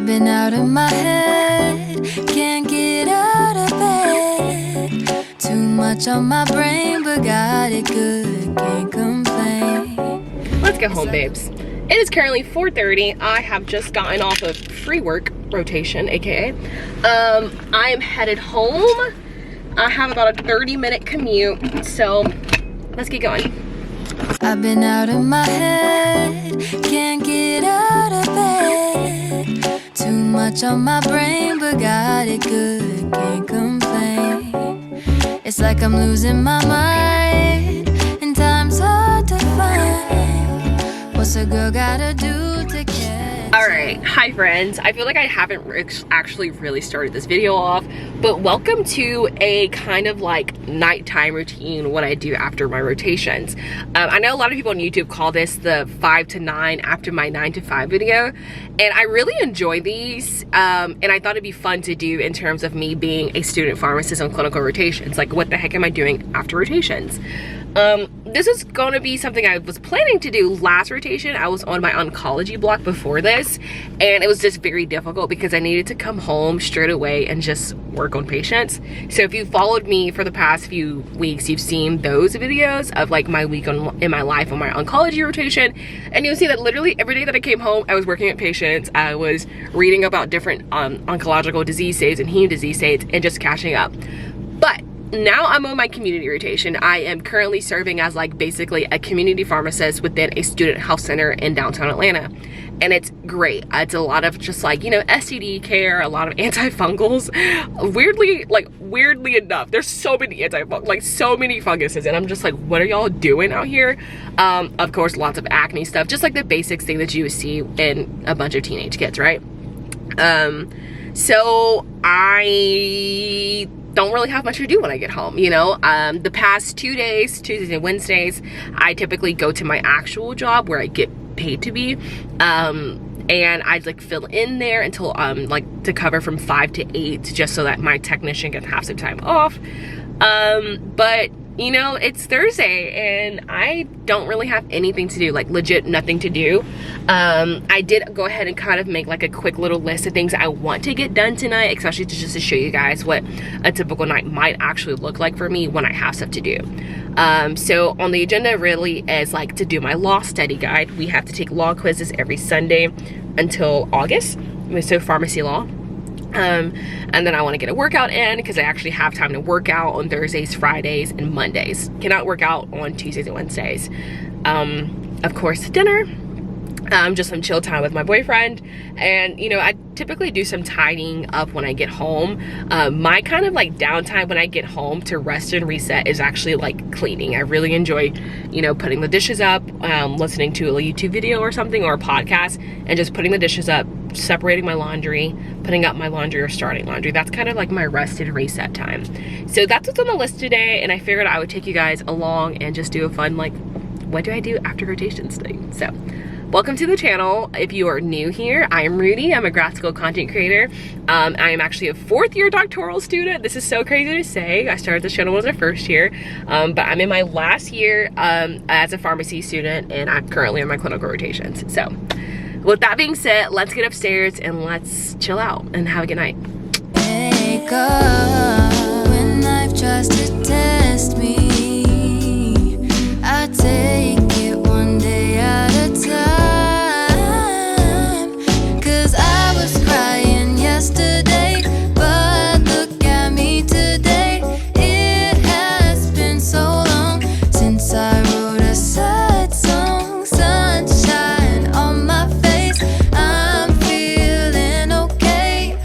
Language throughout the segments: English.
I've been out of my head, can't get out of bed. Too much on my brain, but got it good, can't complain. Let's get home, babes. It is currently 4:30. I have just gotten off of free work rotation, aka. I am headed home. I have about a 30-minute commute, so let's get going. I've been out of my head, can't get out of bed. Too much on my brain, but got it good, can't complain. It's like I'm losing my mind, and time's hard to find. What's a girl gotta do to catch? Alright, hi friends. I feel like I haven't actually really started this video off, but welcome to a kind of like nighttime routine, what I do after my rotations. I know a lot of people on YouTube call this the 5 to 9 after my 9 to 5 video, and I really enjoy these, and I thought it'd be fun to do in terms of me being a student pharmacist on clinical rotations. Like, what the heck am I doing after rotations? This is going to be something I was planning to do last rotation. I was on my oncology block before this, and it was just very difficult because I needed to come home straight away and just work on patients. So if you followed me for the past few weeks, you've seen those videos of like my week in my life on my oncology rotation, and you'll see that literally every day that I came home, I was working at patients. I was reading about different oncological disease states and heme disease states and just catching up. But now I'm on my community rotation. I am currently serving as like basically a community pharmacist within a student health center in downtown Atlanta. And it's great. It's a lot of just like, you know, STD care, a lot of antifungals. Weirdly enough, there's so many antifungals, like so many funguses. And I'm just like, what are y'all doing out here? Of course, lots of acne stuff, just like the basics thing that you would see in a bunch of teenage kids, right? So I don't really have much to do when I get home, you know. The past 2 days, Tuesdays and Wednesdays, I typically go to my actual job where I get paid to be, and I'd like fill in there until like to cover from 5 to 8, just so that my technician can have some time off. But you know, it's Thursday and I don't really have anything to do, like legit nothing to do. I did go ahead and kind of make like a quick little list of things I want to get done tonight, especially just to show you guys what a typical night might actually look like for me when I have stuff to do. So on the agenda really is like to do my law study guide. We have to take law quizzes every Sunday until August, so pharmacy law. And then I want to get a workout in because I actually have time to work out on Thursdays, Fridays, and Mondays. Cannot work out on Tuesdays and Wednesdays. Of course, dinner. Just some chill time with my boyfriend. And, you know, I typically do some tidying up when I get home. My kind of like downtime when I get home to rest and reset is actually like cleaning. I really enjoy, you know, putting the dishes up, listening to a YouTube video or something, or a podcast, and just putting the dishes up, separating my laundry, putting up my laundry, or starting laundry. That's kind of like my rest and reset time. So that's what's on the list today, and I figured I would take you guys along and just do a fun like, what do I do after rotations thing. So welcome to the channel. If you are new here, I am Rudy. I'm a grad school content creator. I am actually a 4th year doctoral student. This is so crazy to say. I started this channel as a 1st year, but I'm in my last year as a pharmacy student, and I'm currently on my clinical rotations. So with that being said, let's get upstairs and let's chill out and have a good night. Wake up when life tries to test me. I take it one day at a time. 'Cause I was crying yesterday, but look at me today. It has been so long since I wrote a sad song. Sunshine on my face, I'm feeling okay.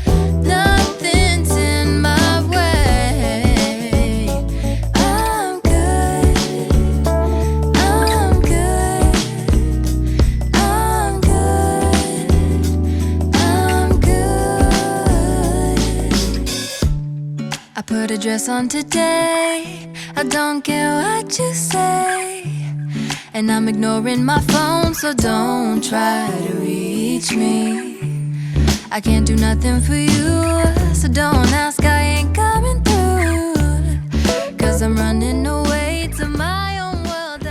Nothing's in my way. I'm good, I'm good, I'm good, I'm good. I put a dress on today, I don't care what you say. And I'm ignoring my phone, so don't try to reach me. I can't do nothing for you, so don't ask, I ain't coming through. 'Cause I'm running away to my own world.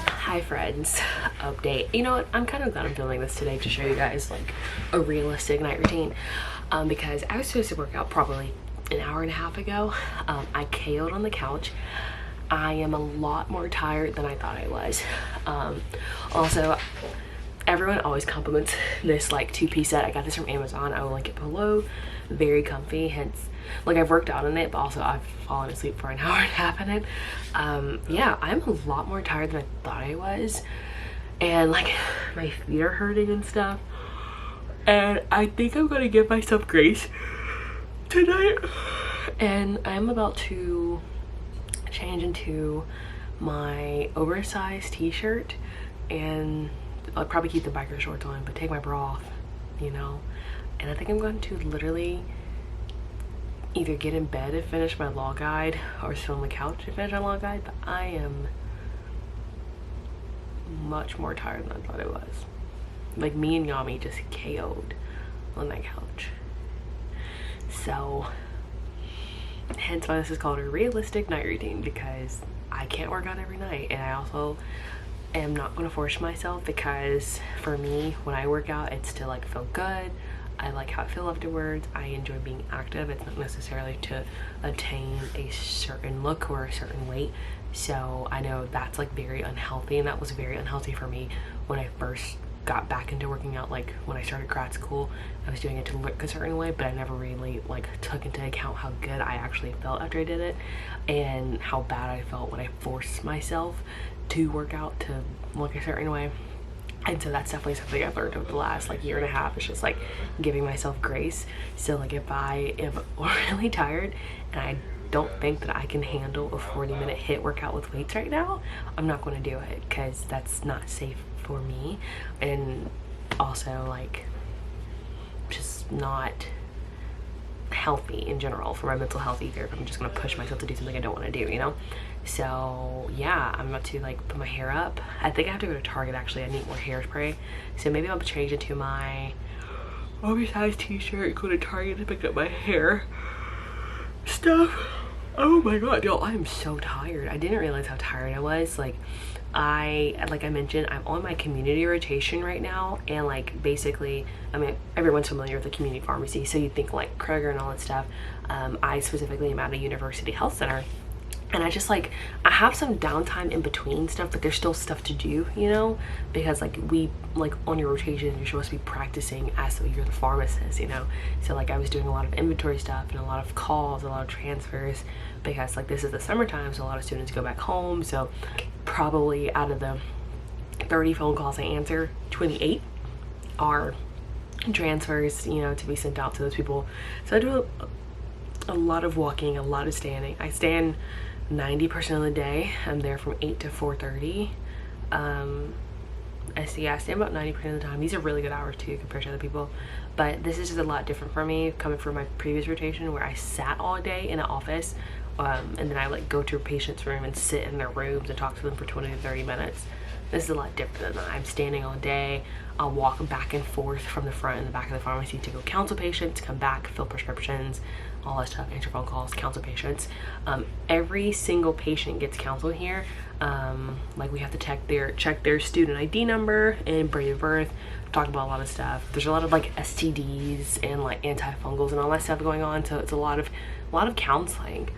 Hi friends update. You know what, I'm kind of glad I'm filming this today to show you guys like a realistic night routine, because I was supposed to work out probably an hour and a half ago. I KO'd on the couch. I am a lot more tired than I thought I was. Also, everyone always compliments this like two-piece set. I got this from Amazon. I will link it below. Very comfy, hence like I've worked out in it, but also I've fallen asleep for an hour and a half in it. Yeah, I'm a lot more tired than I thought I was, and like my feet are hurting and stuff, and I think I'm gonna give myself grace tonight. And I'm about to change into my oversized t-shirt, and I'll probably keep the biker shorts on but take my bra off, you know. And I think I'm going to literally either get in bed and finish my law guide or sit on the couch and finish my law guide, but I am much more tired than I thought I was. Like, me and Yami just KO'd on that couch. So hence why this is called a realistic night routine, because I can't work out every night, and I also am not going to force myself, because for me, when I work out, it's to like feel good. I like how I feel afterwards. I enjoy being active. It's not necessarily to attain a certain look or a certain weight. So I know that's like very unhealthy, and that was very unhealthy for me when I first got back into working out. Like when I started grad school, I was doing it to look a certain way, but I never really like took into account how good I actually felt after I did it, and how bad I felt when I forced myself to work out to look a certain way. And so that's definitely something I've learned over the last like year and a half. It's just like giving myself grace. So like if I am really tired and I don't think that I can handle a 40-minute HIIT workout with weights right now, I'm not going to do it, because that's not safe for me, and also like just not healthy in general for my mental health either, if I'm just going to push myself to do something I don't want to do, you know. So yeah, I'm about to like put my hair up. I think I have to go to Target actually. I need more hairspray, so maybe I'll change into my oversized t-shirt, go to Target to pick up my hair stuff. Oh my god, y'all, I am so tired. I didn't realize how tired I was. Like I mentioned, I'm on my community rotation right now, and like basically, I mean, everyone's familiar with the community pharmacy, so you think like Kroger and all that stuff. I specifically am at a university health center, and I just like, I have some downtime in between stuff, but there's still stuff to do, you know, because like we, like on your rotation, you're supposed to be practicing as though you're the pharmacist, you know. So like I was doing a lot of inventory stuff and a lot of calls, a lot of transfers, because like this is the summertime, so a lot of students go back home. So probably out of the 30 phone calls I answer, 28 are transfers, you know, to be sent out to those people. So I do a lot of walking, a lot of standing. I stand 90% of the day. I'm there from 8 to 4:30. I stand about 90% of the time. These are really good hours too compared to other people, but this is just a lot different for me, coming from my previous rotation where I sat all day in an office, and then I like go to a patient's room and sit in their rooms and talk to them for 20 to 30 minutes. This is a lot different than that. I'm standing all day. I'll walk back and forth from the front and the back of the pharmacy to go counsel patients, come back, fill prescriptions, all that stuff, answer phone calls, counsel patients. Every single patient gets counseled here. Like we have to check their student ID number and date of birth, talk about a lot of stuff. There's a lot of like STDs and like antifungals and all that stuff going on, so it's a lot of counseling.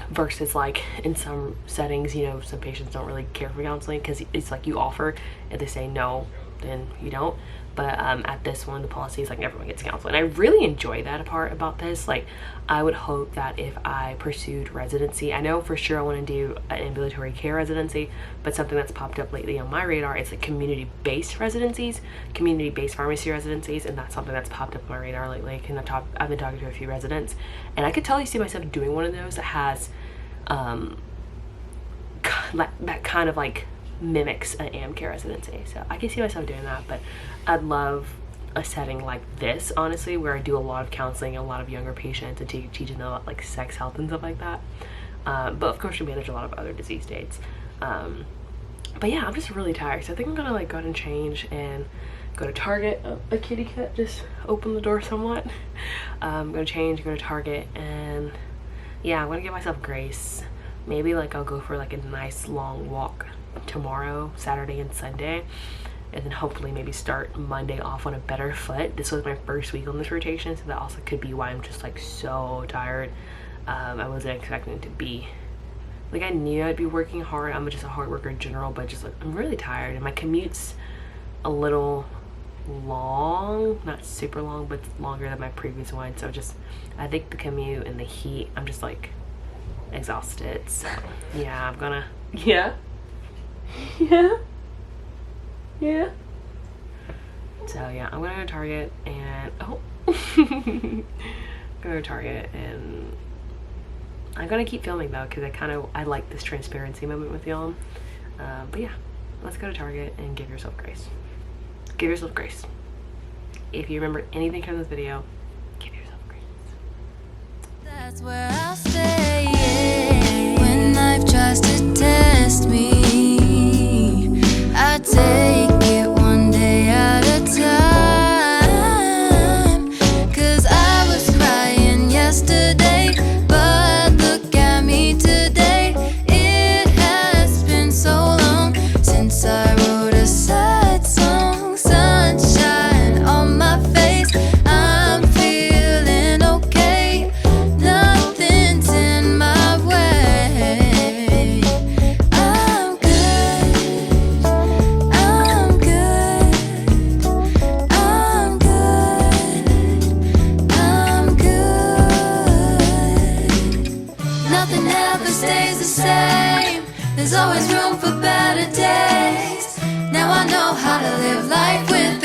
Versus like in some settings, you know, some patients don't really care for counseling because it's like you offer, if they say no, then you don't. But at this one, the policy is like everyone gets counseling. I really enjoy that part about this. Like I would hope that if I pursued residency, I know for sure I want to do an ambulatory care residency, but something that's popped up lately on my radar is like community-based residencies, community-based pharmacy residencies, and that's something that's popped up on my radar lately. And I've been talking to a few residents, and I could totally see myself doing one of those that has that kind of like mimics an AmCare residency. So I can see myself doing that, but I'd love a setting like this, honestly, where I do a lot of counseling, a lot of younger patients, and teaching them about like sex health and stuff like that. But of course we manage a lot of other disease states. But yeah, I'm just really tired, so I think I'm gonna like go ahead and change and go to Target. A kitty cat just opened the door somewhat. I'm gonna change, go to Target, and yeah, I'm gonna give myself grace. Maybe like I'll go for like a nice long walk tomorrow, Saturday and Sunday, and then hopefully maybe start Monday off on a better foot. This was my first week on this rotation, so that also could be why I'm just like so tired. I wasn't expecting it to be like, I knew I'd be working hard. I'm just a hard worker in general, but just like I'm really tired, and my commute's a little long, not super long, but longer than my previous one. So just, I think the commute and the heat, I'm just like exhausted. So yeah, I'm gonna, yeah. So yeah, I'm gonna go to Target and go to Target, and I'm gonna keep filming though, because I like this transparency moment with y'all. But yeah, let's go to Target and give yourself grace. Give yourself grace. If you remember anything from this video, give yourself grace. That's where I'll stay, yeah. When life tries to test me, I take it one day at a time. 'Cause I was crying yesterday, but look at me today. It has been so long since I wrote a sad song. Sunshine on my face, I'm feeling okay. Nothing's in my way. I'm good, I'm good, I'm good, I'm good. Nothing ever stays the same. There's always room for better days. Now I know how to live life with